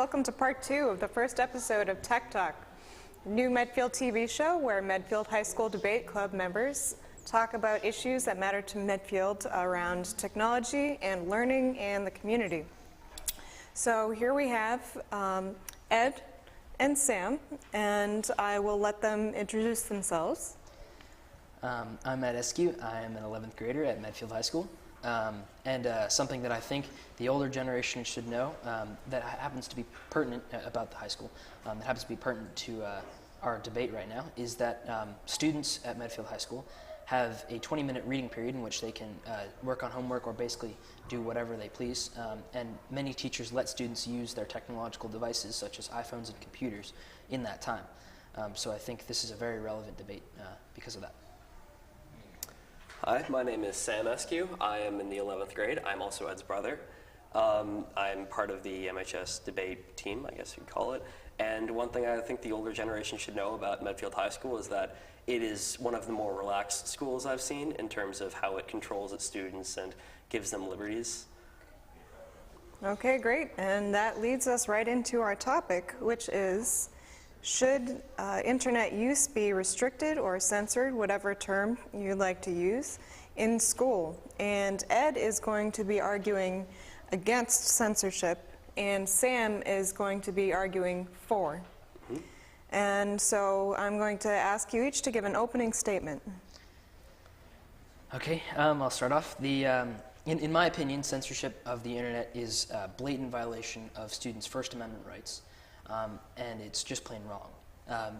welcome to part 2 of the first episode of Tech Talk, a new Medfield TV show where Medfield High School Debate Club members talk about issues that matter to Medfield around technology and learning and the community. So here we have Ed and Sam, and I will let them introduce themselves. I'm Ed Eskew. I am an 11th grader at Medfield High School. And something that I think the older generation should know that happens to be pertinent about the high school, that happens to be pertinent to our debate right now, is that students at Medfield High School have a 20-minute reading period in which they can work on homework or basically do whatever they please. And many teachers let students use their technological devices, such as iPhones and computers, in that time. So I think this is a very relevant debate because of that. Hi, my name is Sam Eskew. I am in the 11th grade. I'm also Ed's brother. I'm part of the MHS debate team, I guess you'd call it. And one thing I think the older generation should know about Medfield High School is that it is one of the more relaxed schools I've seen in terms of how it controls its students and gives them liberties. Okay, great. And that leads us right into our topic, which is, should internet use be restricted or censored, whatever term you'd like to use, in school? And Ed is going to be arguing against censorship, and Sam is going to be arguing for. Mm-hmm. And so I'm going to ask you each to give an opening statement. Okay, I'll start off. In my opinion, censorship of the internet is a blatant violation of students' First Amendment rights. And it's just plain wrong.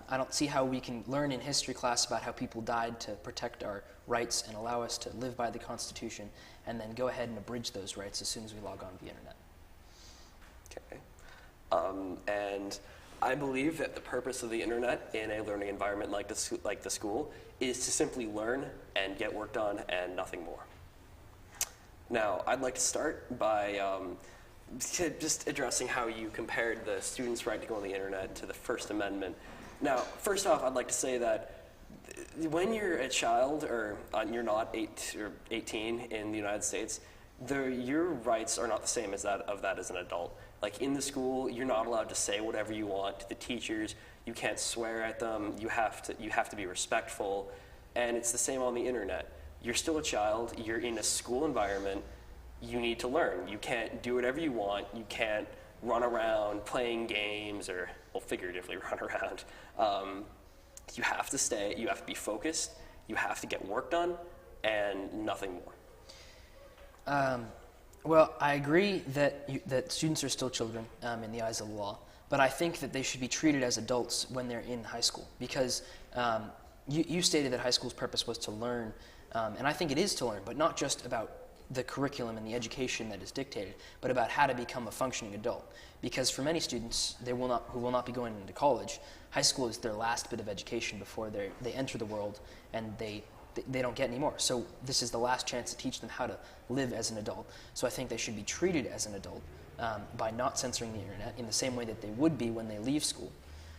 I don't see how we can learn in history class about how people died to protect our rights and allow us to live by the Constitution, and then go ahead and abridge those rights as soon as we log on to the internet. Okay. And I believe that the purpose of the internet in a learning environment like the school is to simply learn and get work done and nothing more. Now, I'd like to start by just addressing how you compared the students' right to go on the internet to the First Amendment. Now, first off, I'd like to say that when you're a child, or you're not 8 or 18 in the United States, your rights are not the same as that as an adult. Like in the school, you're not allowed to say whatever you want to the teachers. You can't swear at them. You have to be respectful, and it's the same on the internet. You're still a child. You're in a school environment. You need to learn. You can't do whatever you want. You can't run around playing games or, well, figuratively run around. You have to stay. You have to be focused. You have to get work done, and nothing more. Well, I agree that students are still children in the eyes of the law, but I think that they should be treated as adults when they're in high school, because you stated that high school's purpose was to learn, and I think it is to learn, but not just about the curriculum and the education that is dictated, but about how to become a functioning adult. Because for many students who will not be going into college, high school is their last bit of education before they enter the world, and they don't get any more. So this is the last chance to teach them how to live as an adult. So I think they should be treated as an adult by not censoring the internet in the same way that they would be when they leave school,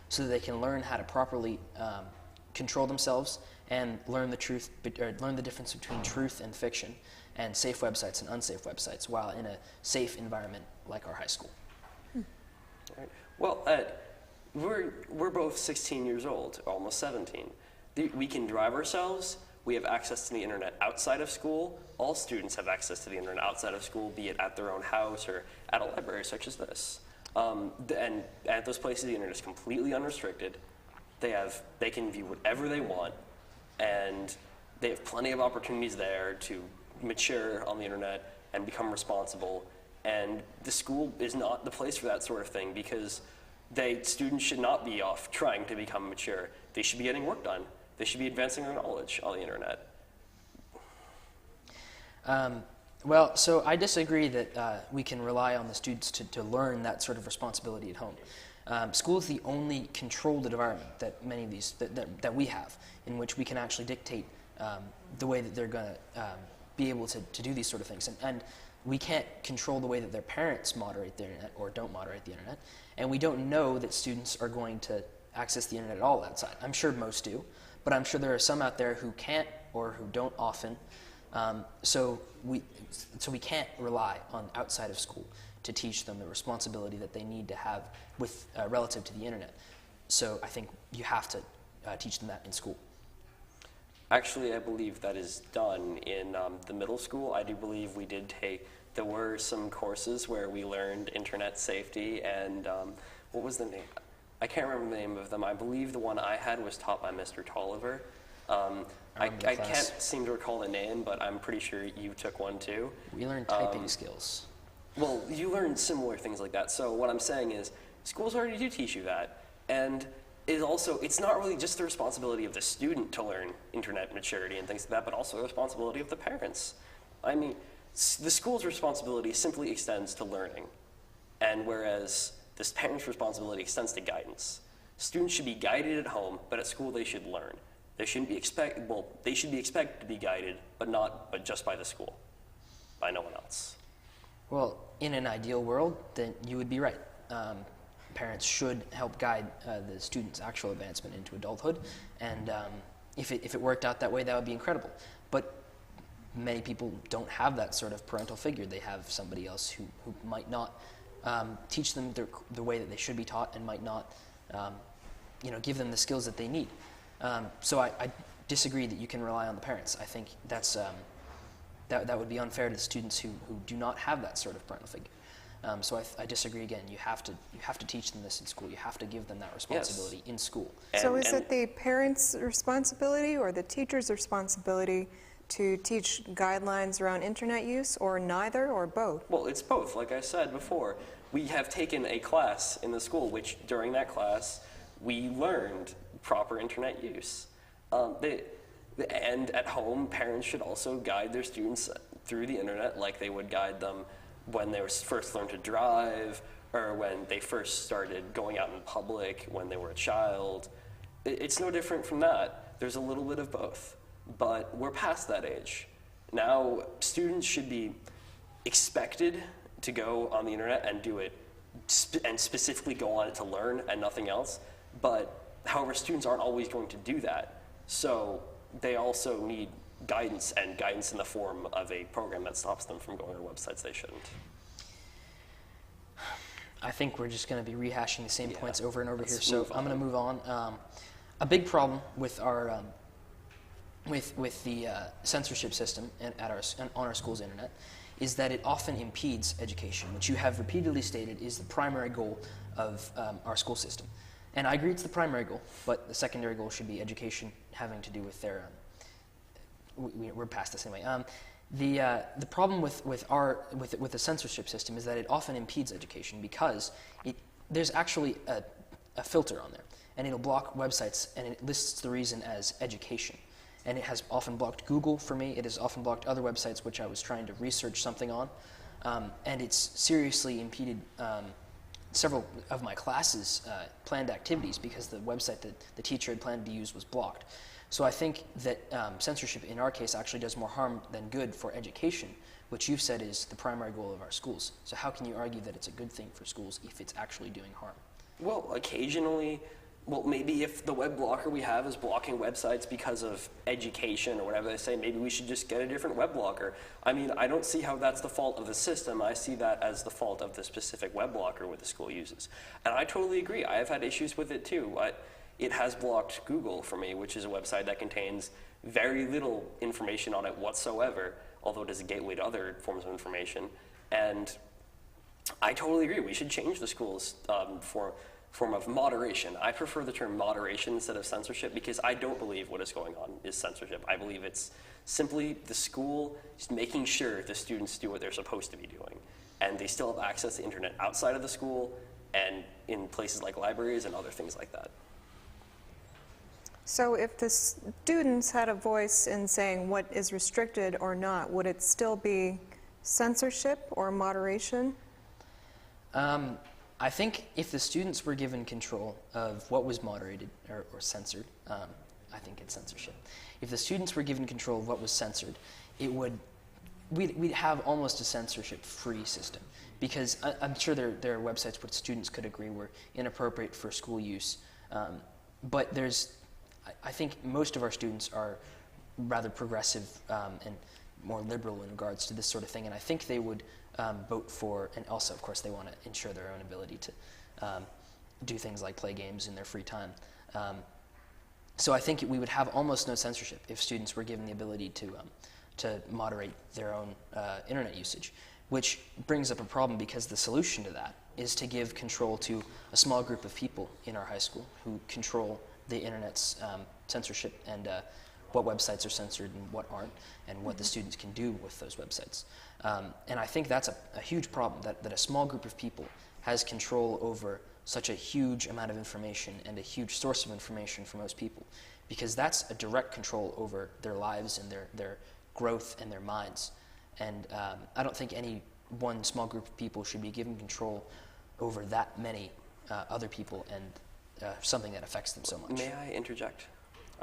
so that they can learn how to properly control themselves and learn the difference between truth and fiction, and safe websites and unsafe websites, while in a safe environment like our high school. All right. Well, Ed, we're both 16 years old, almost 17. We can drive ourselves. We have access to the internet outside of school. All students have access to the internet outside of school, be it at their own house or at a library such as this. And at those places, the internet is completely unrestricted. They can view whatever they want, and they have plenty of opportunities there to mature on the internet and become responsible. And the school is not the place for that sort of thing, because students should not be off trying to become mature. They should be getting work done. They should be advancing their knowledge on the internet. Well, so I disagree that we can rely on the students to learn that sort of responsibility at home. School is the only controlled environment that many of these that we have, in which we can actually dictate the way that they're going to be able to do these sort of things. And we can't control the way that their parents moderate the internet or don't moderate the internet. And we don't know that students are going to access the internet at all outside. I'm sure most do, but I'm sure there are some out there who can't or who don't often. So we can't rely on outside of school to teach them the responsibility that they need to have with relative to the internet. So I think you have to teach them that in school. Actually, I believe that is done in the middle school. I do believe there were some courses where we learned internet safety and what was the name? I can't remember the name of them. I believe the one I had was taught by Mr. Tolliver. I can't seem to recall the name, but I'm pretty sure you took one too. We learned typing skills. Well, you learn similar things like that. So what I'm saying is, schools already do teach you that, and it's not really just the responsibility of the student to learn internet maturity and things like that, but also the responsibility of the parents. I mean, the school's responsibility simply extends to learning, and whereas this parent's responsibility extends to guidance. Students should be guided at home, but at school they should learn. They shouldn't be they should be expected to be guided, but just by the school, by no one else. Well, in an ideal world, then you would be right. Parents should help guide the student's actual advancement into adulthood, and if it worked out that way, that would be incredible. But many people don't have that sort of parental figure. They have somebody else who might not teach them the way that they should be taught, and might not give them the skills that they need. So I disagree that you can rely on the parents. I think that would be unfair to the students who do not have that sort of parental figure. So I disagree again. You have to teach them this in school. You have to give them that responsibility in school. So is it the parents' responsibility or the teacher's responsibility to teach guidelines around internet use, or neither, or both? Well, it's both. Like I said before, we have taken a class in the school, which during that class we learned proper internet use. And at home, parents should also guide their students through the internet like they would guide them when they first learned to drive, or when they first started going out in public when they were a child. It's no different from that. There's a little bit of both, but we're past that age. Now, students should be expected to go on the internet and do it, and specifically go on it to learn and nothing else. But however, students aren't always going to do that. So they also need guidance, and guidance in the form of a program that stops them from going to websites they shouldn't. I think we're just going to be rehashing the same points over and over here, so I'm going to move on. A big problem with our with the censorship system on our school's internet is that it often impedes education, which you have repeatedly stated is the primary goal of our school system. And I agree it's the primary goal, but the secondary goal should be education having to do with their we're past this anyway. The problem with the censorship system is that it often impedes education because there's actually a filter on there, and it'll block websites, and it lists the reason as education. And it has often blocked Google for me. It has often blocked other websites which I was trying to research something on, and it's seriously impeded several of my classes' planned activities because the website that the teacher had planned to use was blocked. So I think that censorship in our case actually does more harm than good for education, which you've said is the primary goal of our schools. So how can you argue that it's a good thing for schools if it's actually doing harm? Well, occasionally, maybe if the web blocker we have is blocking websites because of education or whatever they say, maybe we should just get a different web blocker. I mean, I don't see how that's the fault of the system. I see that as the fault of the specific web blocker the school uses. And I totally agree. I have had issues with it too. It has blocked Google for me, which is a website that contains very little information on it whatsoever, although it is a gateway to other forms of information. And I totally agree. We should change the school's form of moderation. I prefer the term moderation instead of censorship because I don't believe what is going on is censorship. I believe it's simply the school just making sure the students do what they're supposed to be doing. And they still have access to the internet outside of the school and in places like libraries and other things like that. So if the students had a voice in saying what is restricted or not, would it still be censorship or moderation? I think if the students were given control of what was moderated or censored, I think it's censorship. If the students were given control of what was censored, we'd have almost a censorship-free system because I'm sure there are websites where students could agree were inappropriate for school use, but I think most of our students are rather progressive and more liberal in regards to this sort of thing, and I think they would vote for, and also, of course, they want to ensure their own ability to do things like play games in their free time. So I think we would have almost no censorship if students were given the ability to moderate their own internet usage, which brings up a problem because the solution to that is to give control to a small group of people in our high school who control the internet's censorship and what websites are censored and what aren't, and what the students can do with those websites. And I think that's a huge problem, that a small group of people has control over such a huge amount of information and a huge source of information for most people, because that's a direct control over their lives and their growth and their minds. And I don't think any one small group of people should be given control over that many other people and something that affects them so much. May I interject?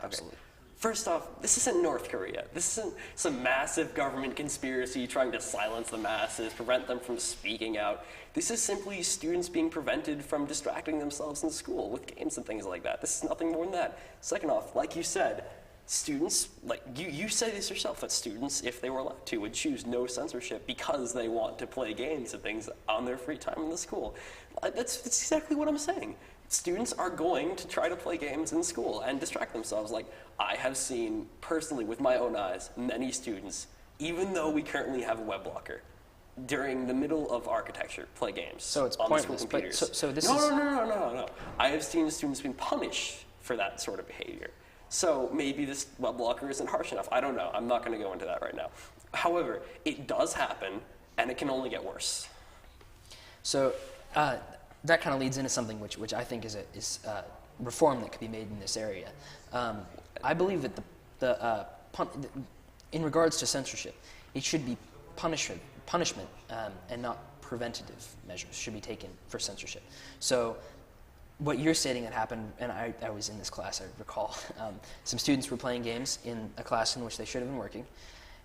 Absolutely. First off, this isn't North Korea. This isn't some massive government conspiracy trying to silence the masses, prevent them from speaking out. This is simply students being prevented from distracting themselves in school with games and things like that. This is nothing more than that. Second off, like you said, students, like you say this yourself, that students, if they were allowed to, would choose no censorship because they want to play games and things on their free time in the school. That's exactly what I'm saying. Students are going to try to play games in school and distract themselves. Like, I have seen personally with my own eyes many students, even though we currently have a web blocker, during the middle of architecture play games. So it's on pointless. the school computers. But so this no, is no. I have seen students being punished for that sort of behavior. So maybe this web blocker isn't harsh enough. I don't know. I'm not going to go into that right now. However, it does happen, and it can only get worse. So that kind of leads into something which I think is reform that could be made in this area. I believe that in regards to censorship, it should be punishment and not preventative measures should be taken for censorship. So what you're stating that happened, and I was in this class, I recall, some students were playing games in a class in which they should have been working,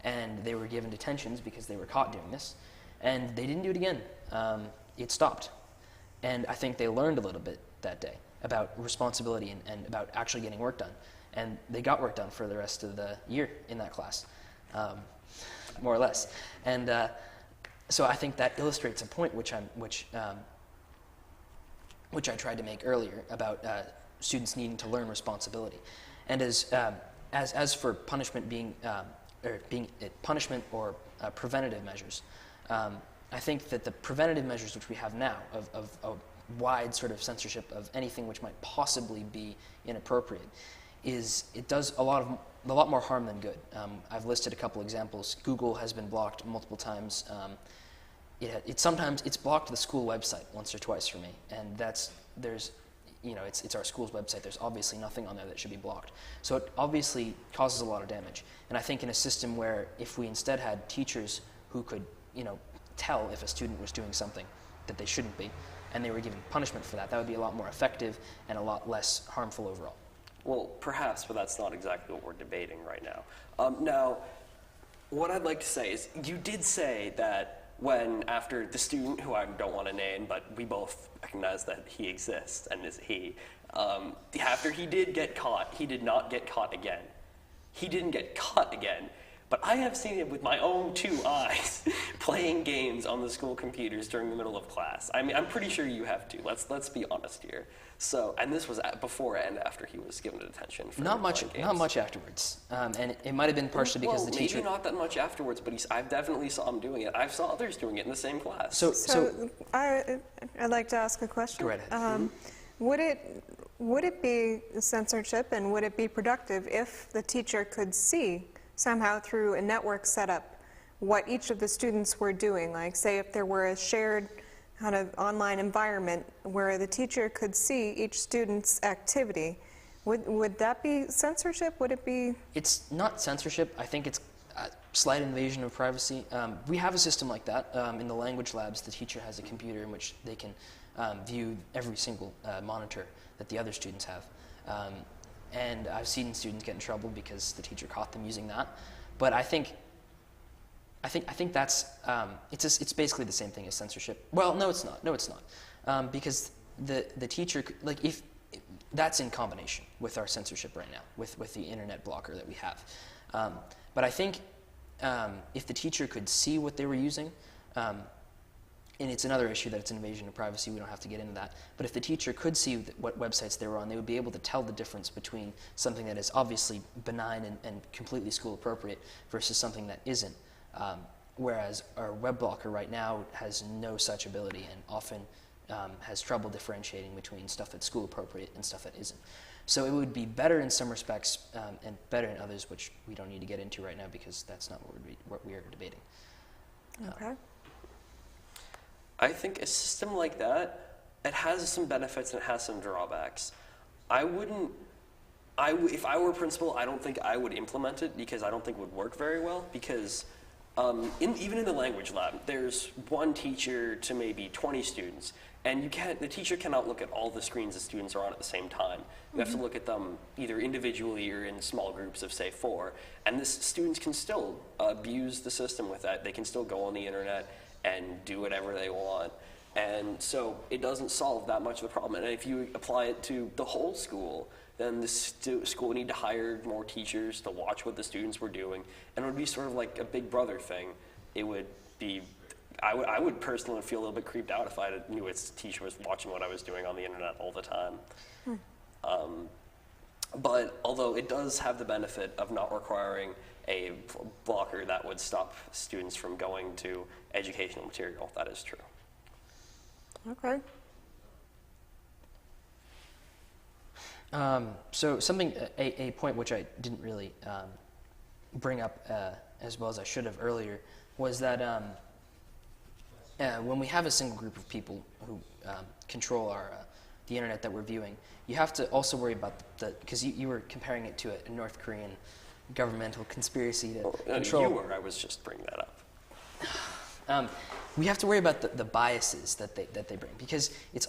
and they were given detentions because they were caught doing this, and they didn't do it again. It stopped. And I think they learned a little bit that day about responsibility and about actually getting work done. And they got work done for the rest of the year in that class, more or less. And so I think that illustrates a point which I tried to make earlier about students needing to learn responsibility. And as for punishment being punishment or preventative measures, I think that the preventative measures which we have now of a wide sort of censorship of anything which might possibly be inappropriate it does a lot more harm than good. I've listed a couple examples. Google has been blocked multiple times. It's blocked the school website once or twice for me, and it's our school's website. There's obviously nothing on there that should be blocked. So it obviously causes a lot of damage. And I think in a system where if we instead had teachers who could, tell if a student was doing something that they shouldn't be, and they were given punishment for that, that would be a lot more effective and a lot less harmful overall. Well, perhaps, but that's not exactly what we're debating right now. Now, what I'd like to say is, you did say that after the student, who I don't want to name, but we both recognize that he exists and is he, after he did get caught, he did not get caught again. He didn't get caught again. But I have seen him with my own two eyes playing games on the school computers during the middle of class. I mean, I'm pretty sure you have too. Let's be honest here. So, and this was before and after he was given detention for not much afterwards, and it might have been partially because the teacher. Maybe not that much afterwards, but I've definitely saw him doing it. I saw others doing it in the same class. So I'd like to ask a question. Go right ahead. Would it be censorship, and would it be productive if the teacher could see somehow through a network setup what each of the students were doing? Like, say, if there were a shared kind of online environment where the teacher could see each student's activity, would that be censorship? Would it be? It's not censorship. I think it's a slight invasion of privacy. We have a system like that. In the language labs, the teacher has a computer in which they can view every single monitor that the other students have. And I've seen students get in trouble because the teacher caught them using that. But I think that's it's basically the same thing as censorship. Well, no, it's not. Because the teacher, like, if that's in combination with our censorship right now, with the internet blocker that we have. But I think if the teacher could see what they were using, and it's another issue that it's an invasion of privacy, we don't have to get into that, but if the teacher could see what websites they were on, they would be able to tell the difference between something that is obviously benign and completely school appropriate versus something that isn't. Whereas our web blocker right now has no such ability and often has trouble differentiating between stuff that's school appropriate and stuff that isn't. So it would be better in some respects and better in others, which we don't need to get into right now because that's not what we are debating. Okay. I think a system like that, it has some benefits and it has some drawbacks. If I were a principal, I don't think I would implement it because I don't think it would work very well because even in the language lab, there's one teacher to maybe 20 students, and the teacher cannot look at all the screens the students are on at the same time. You have to look at them either individually or in small groups of, say, 4, and students can still abuse the system with that. They can still go on the internet and do whatever they want. And so it doesn't solve that much of the problem. And if you apply it to the whole school, then the school would need to hire more teachers to watch what the students were doing. And it would be sort of like a Big Brother thing. It would be, I would personally feel a little bit creeped out if I knew its teacher was watching what I was doing on the internet all the time. But although it does have the benefit of not requiring a blocker that would stop students from going to educational material, that is true. Okay. So a point which I didn't really bring up as well as I should have earlier was that when we have a single group of people who control the internet that we're viewing, you have to also worry about because you were comparing it to a North Korean governmental conspiracy to control. I was just bringing that up. We have to worry about the biases that they bring because it's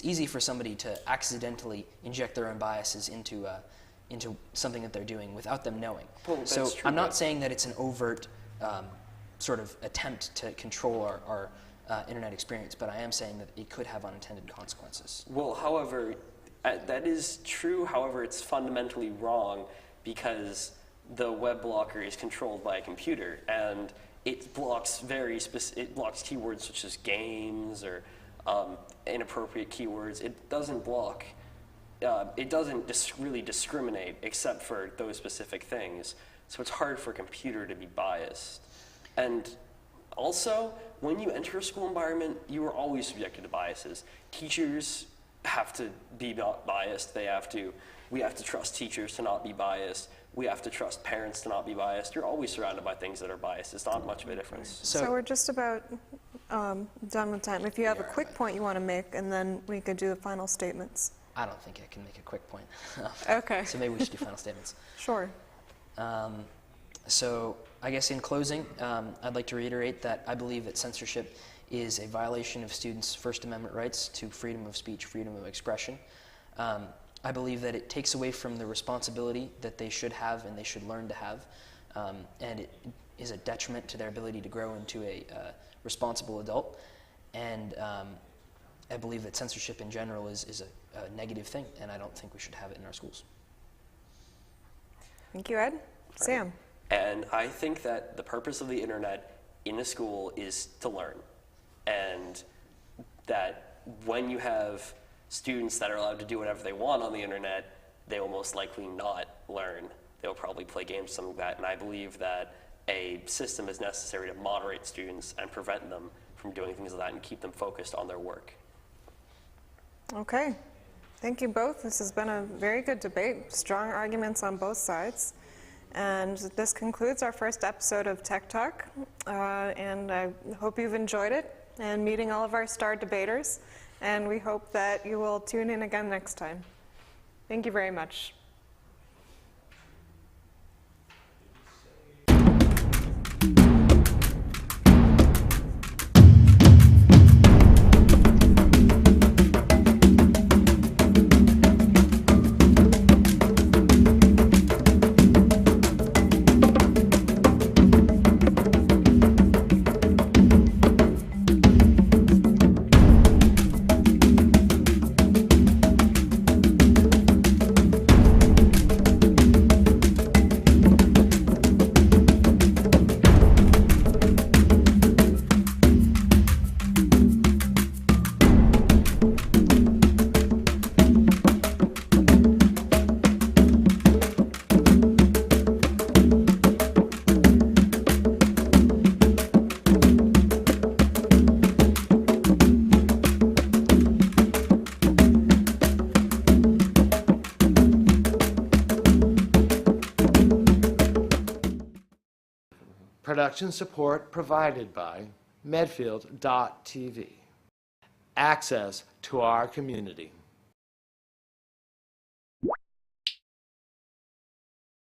easy for somebody to accidentally inject their own biases into something that they're doing without them knowing. Well, so true, I'm not saying that it's an overt sort of attempt to control our internet experience, but I am saying that it could have unintended consequences. Well, however, that is true. However, it's fundamentally wrong because the web blocker is controlled by a computer, and it blocks keywords such as games or inappropriate keywords. It doesn't block. It doesn't really discriminate except for those specific things. So it's hard for a computer to be biased. And also, when you enter a school environment, you are always subjected to biases. Teachers have to be not biased. We have to trust teachers to not be biased. We have to trust parents to not be biased. You're always surrounded by things that are biased. It's not much of a difference. So we're just about done with time. If you have a quick point you want to make, and then we could do the final statements. I don't think I can make a quick point. Okay. So maybe we should do final statements. Sure. So I guess in closing, I'd like to reiterate that I believe that censorship is a violation of students' First Amendment rights to freedom of speech, freedom of expression. I believe that it takes away from the responsibility that they should have and they should learn to have, and it is a detriment to their ability to grow into a responsible adult. And I believe that censorship in general is a negative thing, and I don't think we should have it in our schools. Thank you, Ed. Sam. And I think that the purpose of the internet in a school is to learn. And that when you have students that are allowed to do whatever they want on the internet, they will most likely not learn. They'll probably play games, something like that. And I believe that a system is necessary to moderate students and prevent them from doing things like that and keep them focused on their work. Okay. Thank you both. This has been a very good debate, strong arguments on both sides. And this concludes our first episode of Tech Talk. And I hope you've enjoyed it and meeting all of our star debaters. And we hope that you will tune in again next time. Thank you very much. Production support provided by Medfield.tv. Access to our community.